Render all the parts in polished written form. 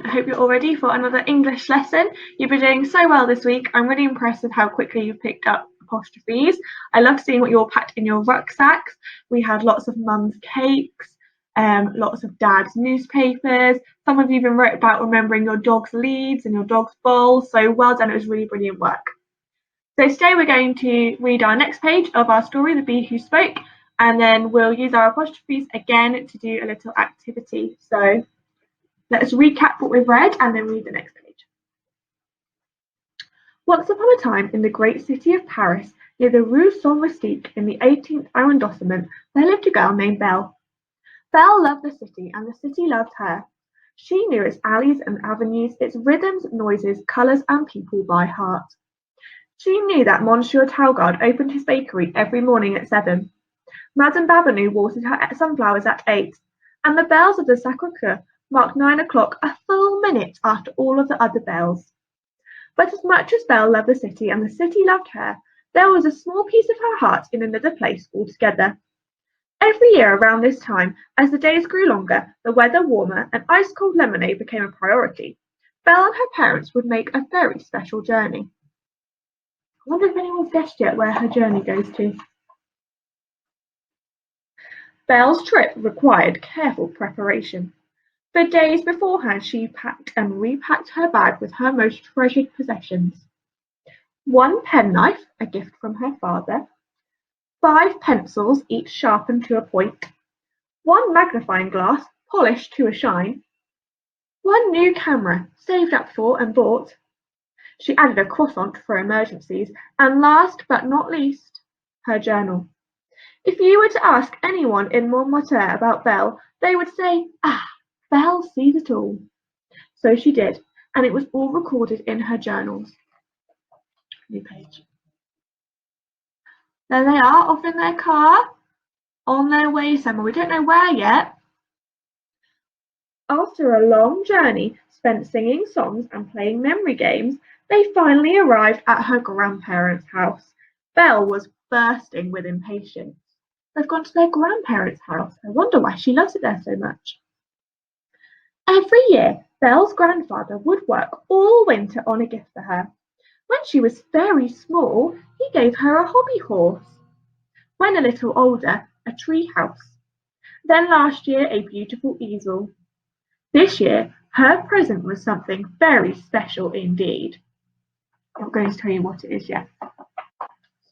I hope you're all ready for another English lesson. You've been doing so well this week. I'm really impressed with how quickly you've picked up apostrophes. I love seeing what you all packed in your rucksacks. We had lots of mum's cakes, lots of dad's newspapers. Some of you even wrote about remembering your dog's leads and your dog's bowls. So well done, it was really brilliant work. So today we're going to read our next page of our story, The Bee Who Spoke, and then we'll use our apostrophes again to do a little activity. So let's recap what we've read and then read the next page. Once upon a time, in the great city of Paris, near the Rue Saint-Rustique in the 18th arrondissement, there lived a girl named Belle. Belle loved the city, and the city loved her. She knew its alleys and avenues, its rhythms, noises, colours, and people by heart. She knew that Monsieur Talgard opened his bakery every morning at 7. Madame Babineau watered her sunflowers at 8, and the bells of the Sacré-Cœur marked 9 o'clock, a full minute after all of the other bells. But as much as Belle loved the city and the city loved her, there was a small piece of her heart in another place altogether. Every year around this time, as the days grew longer, the weather warmer, and ice-cold lemonade became a priority, Belle and her parents would make a very special journey. I wonder if anyone's guessed yet where her journey goes to. Belle's trip required careful preparation. For days beforehand she packed and repacked her bag with her most treasured possessions. 1 penknife, a gift from her father, 5 pencils, each sharpened to a point, 1 magnifying glass, polished to a shine, 1 new camera, saved up for and bought. She added a croissant for emergencies, and last but not least, her journal. If you were to ask anyone in Montmartre about Belle, they would say, Belle sees it all. So she did, and it was all recorded in her journals. New page. There they are, off in their car, on their way somewhere. We don't know where yet. After a long journey spent singing songs and playing memory games, they finally arrived at her grandparents' house. Belle was bursting with impatience. They've gone to their grandparents' house. I wonder why she loves it there so much. Every year, Belle's grandfather would work all winter on a gift for her. When she was very small, he gave her a hobby horse. When a little older, a tree house. Then last year, a beautiful easel. This year, her present was something very special indeed. I'm not going to tell you what it is yet.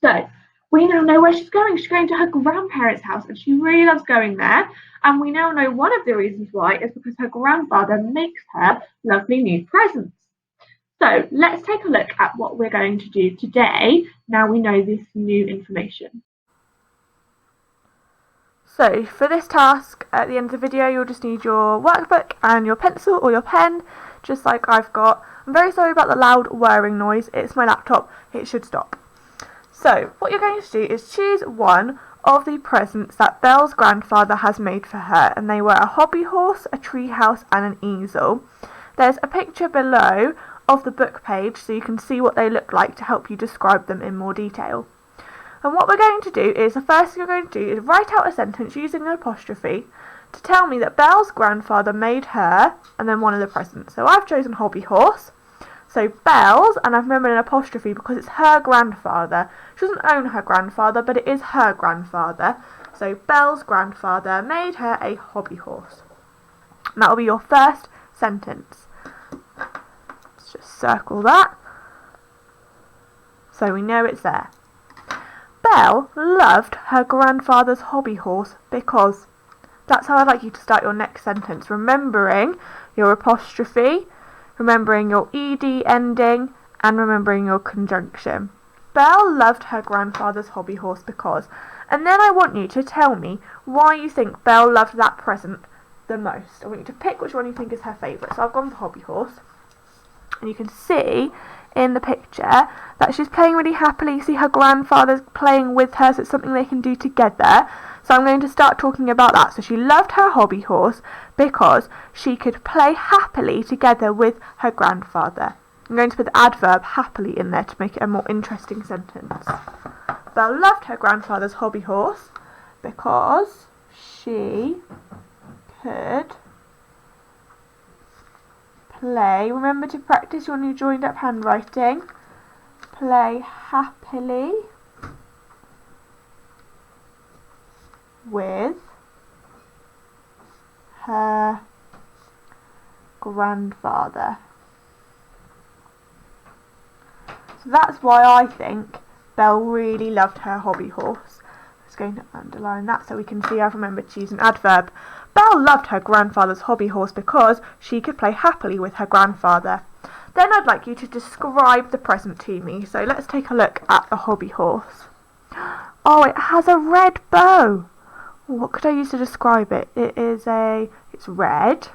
So, we now know where she's going. She's going to her grandparents' house, and she really loves going there. And we now know one of the reasons why is because her grandfather makes her lovely new presents. So, let's take a look at what we're going to do today. Now we know this new information. So, for this task, at the end of the video, you'll just need your workbook and your pencil or your pen, just like I've got. I'm very sorry about the loud whirring noise. It's my laptop. It should stop. So, what you're going to do is choose one of the presents that Belle's grandfather has made for her, and they were a hobby horse, a tree house, and an easel. There's a picture below of the book page so you can see what they look like to help you describe them in more detail. And what we're going to do is, the first thing you're going to do is write out a sentence using an apostrophe to tell me that Belle's grandfather made her, and then one of the presents. So I've chosen hobby horse. So Belle's, and I've remembered an apostrophe because it's her grandfather. She doesn't own her grandfather, but it is her grandfather. So Belle's grandfather made her a hobby horse. And that will be your first sentence. Let's just circle that so we know it's there. Belle loved her grandfather's hobby horse because. That's how I'd like you to start your next sentence, remembering your apostrophe, remembering your ed ending, and remembering your conjunction. Belle loved her grandfather's hobby horse because. And then I want you to tell me why you think Belle loved that present the most. I want you to pick which one you think is her favourite. So I've gone for hobby horse. And you can see in the picture that she's playing really happily. See her grandfather's playing with her, so it's something they can do together. So I'm going to start talking about that. So she loved her hobby horse because she could play happily together with her grandfather. I'm going to put the adverb happily in there to make it a more interesting sentence. Belle loved her grandfather's hobby horse because she could play. Remember to practice your new joined up handwriting. Play happily with her grandfather. So that's why I think Belle really loved her hobby horse. I'm just going to underline that so we can see I've remembered to use an adverb. Belle loved her grandfather's hobby horse because she could play happily with her grandfather. Then I'd like you to describe the present to me. So let's take a look at the hobby horse. Oh, it has a red bow. What could I use to describe it? It's red.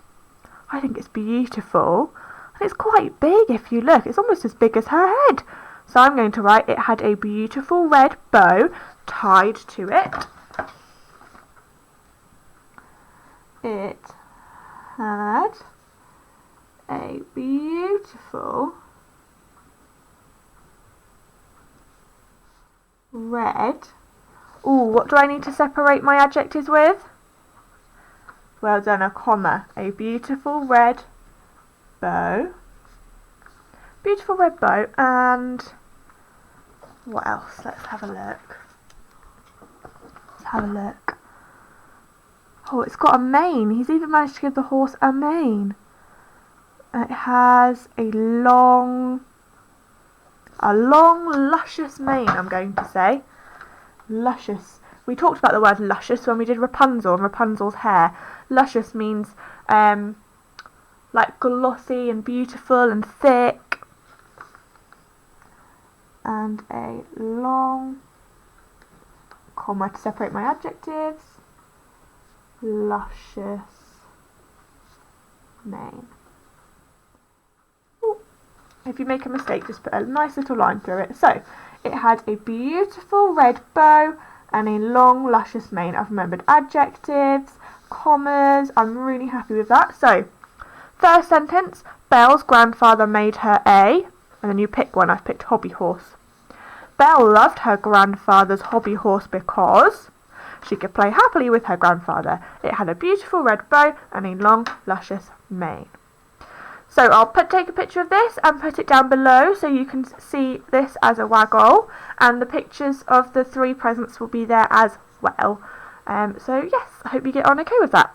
I think it's beautiful. And it's quite big if you look. It's almost as big as her head. So I'm going to write it had a beautiful red bow tied to it. It had a beautiful red. Ooh, what do I need to separate my adjectives with? Well done, a comma. A beautiful red bow. Beautiful red bow, and what else? Let's have a look. Oh, it's got a mane. He's even managed to give the horse a mane. It has a long, luscious mane, I'm going to say. Luscious. We talked about the word luscious when we did Rapunzel and Rapunzel's hair. Luscious means like glossy and beautiful and thick. And a long comma to separate my adjectives. Luscious mane. Ooh. If you make a mistake, just put a nice little line through it. So, it had a beautiful red bow and a long luscious mane. I've remembered adjectives, commas. I'm really happy with that. So, first sentence, Belle's grandfather made her a, and then you pick one. I've picked hobby horse. Belle loved her grandfather's hobby horse because she could play happily with her grandfather. It had a beautiful red bow and a long luscious mane. So I'll take a picture of this and put it down below so you can see this as a waggle, and the pictures of the 3 presents will be there as well. So yes, I hope you get on okay with that.